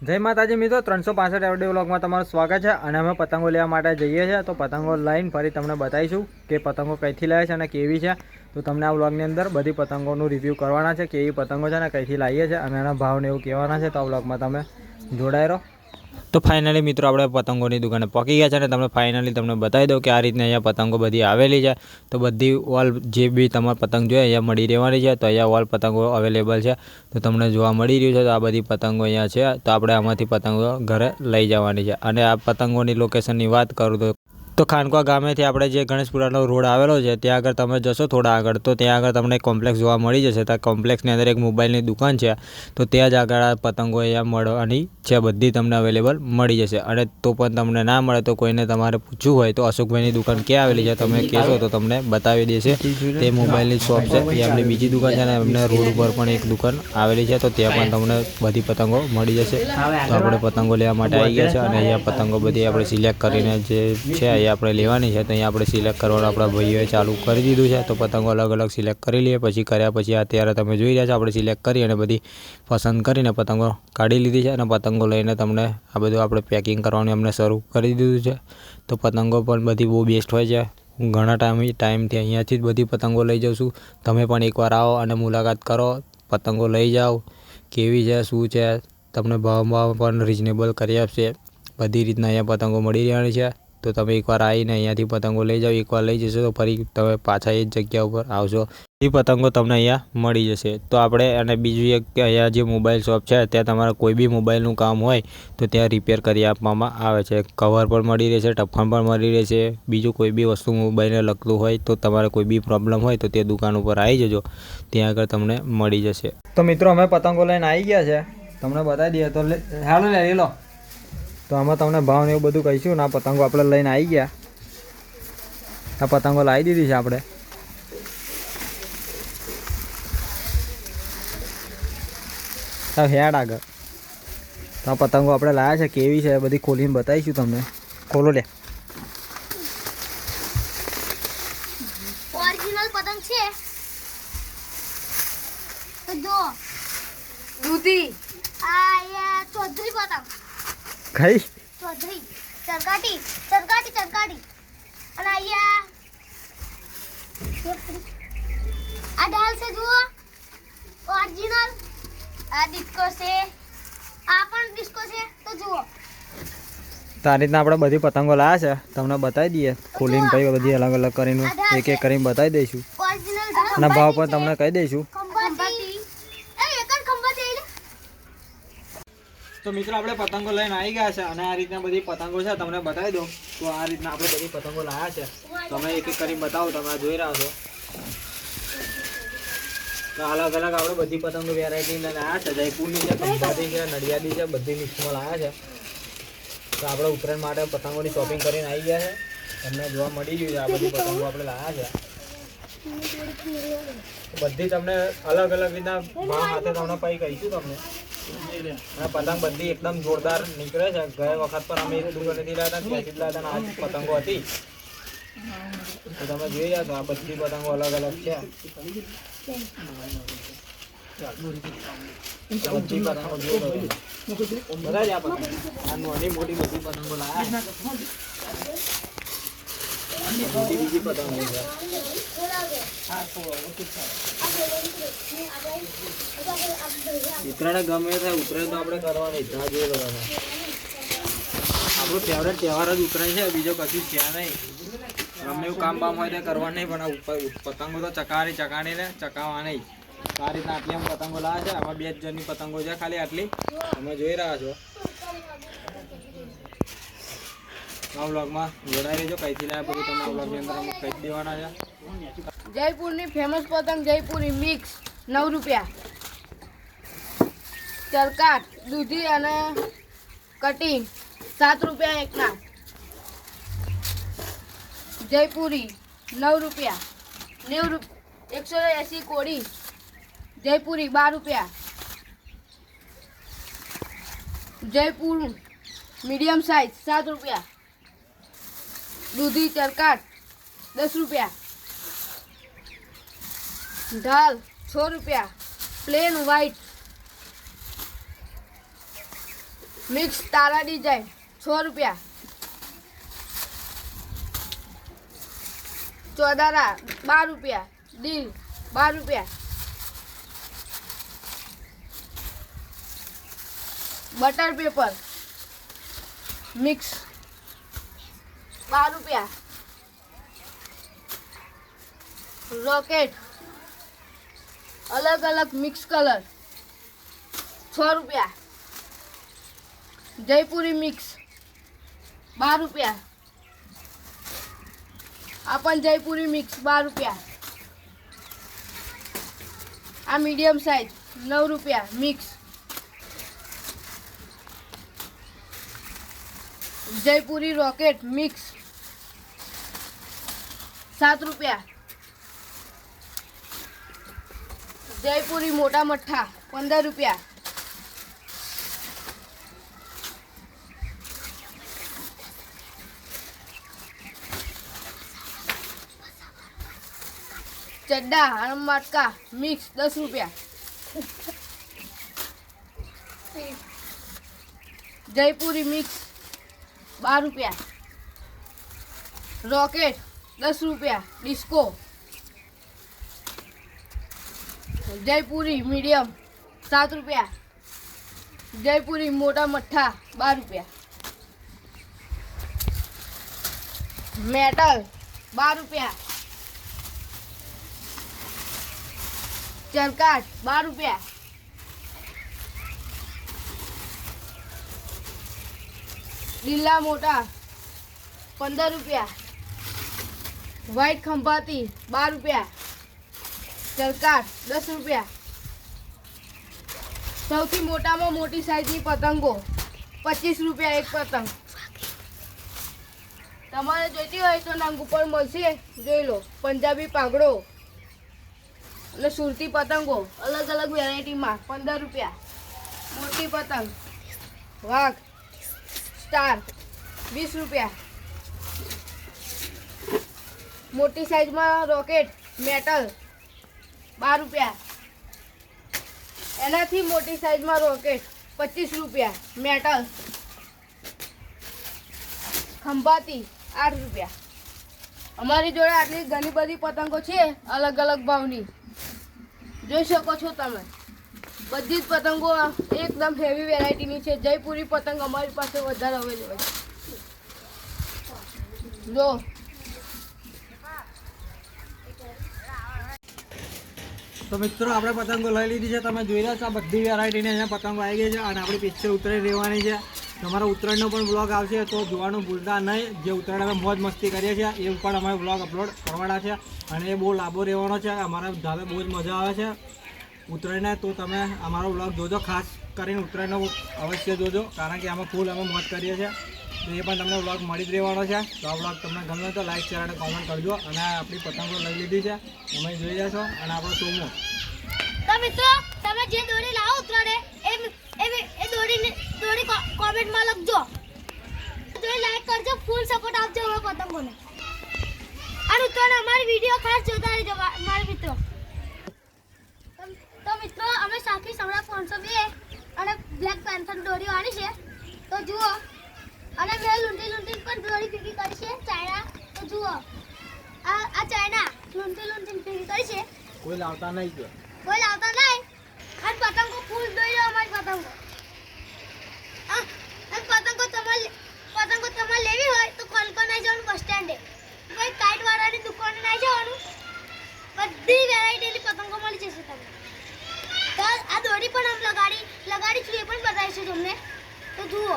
જય માતાજી મિત્રો, 365 એવડી વ્લોગમાં તમારું સ્વાગત છે. અને અમે પતંગો લેવા માટે જઈએ છીએ, તો પતંગો લઈને ફરી તમને બતાવીશું કે પતંગો કઈથી લાવે છે અને કેવી છે. તો તમને આ વ્લોગની અંદર બધી પતંગોનું રિવ્યૂ કરવાના છે, કેવી પતંગો છે અને કઈથી લાવીએ છીએ અને એના ભાવને એવું કહેવાના છે. તો આ વ્લોગમાં તમે જોડાઈ રહો. તો ફાઇનલી મિત્રો આપણે પતંગોની દુકાને પહોંચી ગયા છે અને તમને ફાઇનલી તમને બતાવી દઉં કે આ રીતના અહીંયા પતંગો બધી આવેલી છે. તો બધી ઓલ જે બી તમારે પતંગ જોઈએ અહીંયા મળી રહેવાની છે. તો અહીંયા ઓલ પતંગો અવેલેબલ છે, તો તમને જોવા મળી રહ્યું છે. તો આ બધી પતંગો અહીંયા છે, તો આપણે આમાંથી પતંગો ઘરે લઈ જવાની છે. અને આ પતંગોની લોકેશનની વાત કરું તો ખાનકા ગામેથી આપણે જે ગણેશપુરાનો રોડ આવેલો છે ત્યાં આગળ તમે જશો થોડા આગળ, તો ત્યાં આગળ તમને કોમ્પ્લેક્સ જોવા મળી જશે. તો કોમ્પ્લેક્સની અંદર એક મોબાઈલની દુકાન છે, તો ત્યાં જ આગળ આ પતંગો અહીંયા મળવાની છે, બધી તમને અવેલેબલ મળી જશે. અને તો પણ તમને ના મળે તો કોઈને તમારે પૂછવું હોય તો અશોકભાઈની દુકાન ક્યાં આવેલી છે તમે કહેશો તો તમને બતાવી દેશે. તે મોબાઈલની શોપ છે, એ આપણી બીજી દુકાન છે અને એમને રોડ ઉપર પણ એક દુકાન આવેલી છે, તો ત્યાં પણ તમને બધી પતંગો મળી જશે. તો આપણે પતંગો લેવા માટે આવી ગયા છે અને અહીંયા પતંગો બધી આપણે સિલેક્ટ કરીને જે છે આપણે લેવાની છે. તો અહીંયા આપણે સિલેક્ટ કરવાનું આપણા ભાઈઓએ ચાલુ કરી દીધું છે. તો પતંગો અલગ અલગ સિલેક્ટ કરી લઈએ. પછી કર્યા પછી અત્યારે તમે જોઈ રહ્યા છો આપણે સિલેક્ટ કરી અને બધી પસંદ કરીને પતંગો કાઢી લીધી છે. અને પતંગો લઈને તમને આ બધું આપણે પેકિંગ કરવાનું એમને શરૂ કરી દીધું છે. તો પતંગો પણ બધી બહુ બેસ્ટ હોય છે. હું ઘણા ટાઈમથી અહીંયાથી જ બધી પતંગો લઈ જાઉં છું. તમે પણ એકવાર આવો અને મુલાકાત કરો, પતંગો લઈ જાઓ, કેવી છે શું છે, તમને ભાવમાં પણ રિઝનેબલ કરી આપશે. બધી રીતના અહીંયા પતંગો મળી રહેવાની છે. તો તમે એકવાર આવીને અહીંયાથી પતંગો લઈ જાઓ, એકવાર લઈ જશો તો ફરી તમે પાછા એ જ જગ્યા ઉપર આવશો. એ પતંગો તમને અહીંયા મળી જશે. તો આપણે અને બીજું એક કે અહીંયા જે મોબાઈલ શોપ છે ત્યાં તમારે કોઈ બી મોબાઈલનું કામ હોય તો ત્યાં રિપેર કરી આપવામાં આવે છે. કવર પણ મળી રહેશે, ટફન પણ મળી રહેશે. બીજું કોઈ બી વસ્તુ મોબાઈલને લગતું હોય તો તમારે કોઈ બી પ્રોબ્લેમ હોય તો તે દુકાન ઉપર આવી જજો, ત્યાં આગળ તમને મળી જશે. તો મિત્રો અમે પતંગો લઈને આવી ગયા છે, તમને બતાવી દઈએ. તો હાલો લઈ લો. તો આમાં તમને ભાવ ને એવું બધું કહીશું. ને આ પતંગો આપણે લઈને આવી ગયા, આ પતંગો લાવી દીધી છે આપણે. હેડ આગળ. તો આ પતંગો આપણે લાવ્યા છે, કેવી છે બધી ખોલીને બતાવીશું તમને. ખોલો લે. ઓરિજિનલ પતંગ છે તો જો દૂધી આ યા ચૌધરી પતંગ કઈ ચૌધરી ચરકાટી અને આયા આ ડાલ છે જુઓ ઓરિજિનલ. આ ડિસ્કો છે, આ પણ ડિસ્કો છે. તો જુઓ આ રીતના આપણે બધી પતંગો લાવ્યા છે, તમને બતાવી દઈએ ખોલીને. ભાઈ બધી અલગ અલગ કરીને એક એક કરીને બતાવી દઈશું ઓરિજિનલ અને ભાવ પણ તમને કહી દઈશું. તો મિત્રો આપણે પતંગો લઈને આવી ગયા છે અને આ રીતના બધી પતંગો છે તમને બતાવી દઉં. તો આ રીતના આપણે બધી પતંગો લાવ્યા છે, તમે એક એક કરીને બતાવો. તમે આ જોઈ રહ્યા છો, તો અલગ અલગ આપણે બધી પતંગો વેરાયટી લાવ્યા છે. જયપુરની છે, ખંભાતી છે, નડિયાદી છે, બધી મિક્સમાં લાવ્યા છે. તો આપણે ઉત્તરાયણ માટે પતંગોની શોપિંગ કરીને આવી ગયા છે, તમને જોવા મળી ગયું છે. આ બધી પતંગો આપણે લાવ્યા છે, બધી તમને અલગ અલગ રીતના ભાવ સાથે તમને પછી કહીશું તમને. અને પતંગ બધી એકદમ જોરદાર નીકળે છે. ગયા વખત પણ અમે એક દુકાનેથી લાવ્યા હતા, ત્યાંથી લાવ્યા હતા. આ પતંગો હતી તો તમે જોઈ રહ્યા છો, આ બધી પતંગો અલગ અલગ છે. બધી પતંગો બધા જ આ પતંગ આ નાની મોટી બધી પતંગો લાવ્યા. બીજી પતંગો છે. ઉત્તરાયણ ગમે થાય, ઉત્તરાયણ તો આપણે કરવાની જ જોઈએ. બધાને આપણો ફેવરેટ તહેવાર જ ઉત્તરાયણ છે, બીજો કશું છે નહીં. ગમે એવું કામ બામ હોય તો કરવા નહીં, પણ આ પતંગો તો ચકાણીને ચકાવવા નહીં. તો આ રીતના આટલી આમ પતંગો લાવે છે. આમાં 2 જણની પતંગો છે ખાલી આટલી, તમે જોઈ રહ્યા છો. આ વ્લોગમાં જોડાઈ રહેજો, કઈથી લાવ્યા બધું તમને વ્લોગની અંદર અમુક કહી દેવાના છે. જયપુરની ફેમસ પતંગ જયપુરી મિક્સ 9 રૂપિયા. ચરકાટ દૂધી અને કટિંગ 7 રૂપિયા એકના. જયપુરી 9 રૂપિયા. 180 કોડી. જયપુરી 12 રૂપિયા. જયપુર મીડિયમ સાઇઝ 7 રૂપિયા. દૂધી ચરકાટ 10 રૂપિયા. ढाल 6 रुपया प्लेन वाइट મિક્સ તારા ડિઝાઇન 100 રૂપિયા. ચોદારા 12 રૂપિયા. દિલ 12 રૂપિયા. બટર પેપર મિક્સ 12 રૂપિયા. રોકેટ અલગ અલગ મિક્સ કલર 6 રૂપિયા. જયપુરી મિક્સ 12 રૂપિયા. આ પણ જયપુરી મિક્સ 12 રૂપિયા. આ મીડિયમ સાઇઝ 9 રૂપિયા મિક્સ. જયપુરી રોકેટ મિક્સ 7 રૂપિયા. જયપુરી મોટા મઠ્ઠા 15 રૂપિયા. ચડ્ડા આરમ માટકા મિક્સ 10 રૂપિયા. જયપુરી મિક્સ 12 રૂપિયા. રોકેટ 10 રૂપિયા. ડિસ્કો જયપુરી મીડિયમ 7 રૂપિયા. જયપુરી મોટા મઠ્ઠા 12 રૂપિયા. મેટલ 12 રૂપિયા. ચરકાટ 12 રૂપિયા. લીલા મોટા 15 રૂપિયા. વ્હાઈટ ખંભાતી 12 રૂપિયા. ચરકાટ 10 રૂપિયા. સૌથી મોટામાં મોટી સાઈઝની પતંગો 25 રૂપિયા એક પતંગ. તમારે જોઈતી હોય તો નામ ઉપર મળશે, જોઈ લો. પંજાબી પાઘડો અને સુરતી પતંગો અલગ અલગ વેરાયટીમાં 15 રૂપિયા. મોટી પતંગ વાઘ સ્ટાર 20 રૂપિયા. મોટી સાઈઝમાં રોકેટ મેટલ 12 રૂપિયા. એનાથી મોટી સાઈઝમાં રોકેટ 25 રૂપિયા. મેટલ ખંભાતી 8 રૂપિયા. અમારી જોડે આટલી ઘણી બધી પતંગો છે અલગ અલગ ભાવની, જોઈ શકો છો તમે. બધી જ પતંગો એકદમ હેવી વેરાયટીની છે. જયપુરી પતંગ અમારી પાસે વધારે અવેલેબલ છે. જો તો મિત્રો આપણે પતંગો લઈ લીધી છે, તમે જોઈ રહ્યા છો. આ બધી વેરાયટીની અહીંયા પતંગો આવી ગઈ છે અને આપણી પિક્ચર ઉતરી રહેવાની છે. તમારા ઉત્તરાયણનો પણ બ્લોગ આવશે તો જોવાનું ભૂલતા નહીં. જે ઉત્તરાયણ અમે મોજ મસ્તી કરીએ છીએ એ પણ અમારે બ્લોગ અપલોડ કરવાના છે અને એ બહુ લાંબો રહેવાનો છે. અમારા ધાબે બહુ જ મજા આવે છે ઉત્તરાયણને, તો તમે અમારો બ્લોગ જોજો. ખાસ કરીને ઉત્તરાયણનો અવશ્ય જોજો, કારણ કે અમે ફૂલ અમે મોજ કરીએ છીએ. તો એ પણ તમને બ્લોગ મળી જ રહેવાનો છે. તો આ બ્લોગ તમને ગમે તો લાઈક શેર અને કોમેન્ટ કરજો. અને આપણી પતંગો લઈ લીધી છે, તમે જોઈ રહ્યા છો. અને આપણો સોમો તો મિત્રો તમે જે દોરી લાવો ઉતરાડે એ દોરી કોમેન્ટમાં લખજો. દોરી લાઈક કરજો, ફૂલ સપોર્ટ આપજો અમારા પતંગોને. અને ઉતરાડે અમારી વિડીયો ખાસ જોતા રહેજો મારા મિત્રો. તો મિત્રો અમે સાખી સમરા 502 અને બ્લેક પેન્થર દોરી વાળી છે, તો જુઓ. અને મેં લૂંટી પણ દોરી ભેગી કરી છે ચાઇના, તો જુઓ. આ ચાઇના લૂંટી ભેગી કરી છે. કોઈ લાવતા નહીં જો કોઈ લાવતા નહીં. અને પતંગો ફૂલ દોરી અમારી પતંગો. અને પતંગો તમારે લેવી હોય તો કોલકાતા નહીં જવાનું, બસ સ્ટેન્ડે. કોઈ કાઈટ વાળાની દુકાને નહીં જવાનું. બધી વેરાયટીની પતંગો મળી જશે તમને. તો આ દોરી પણ આમ લગાડી છું, એ પણ બતાવીશું તમને. તો જુઓ.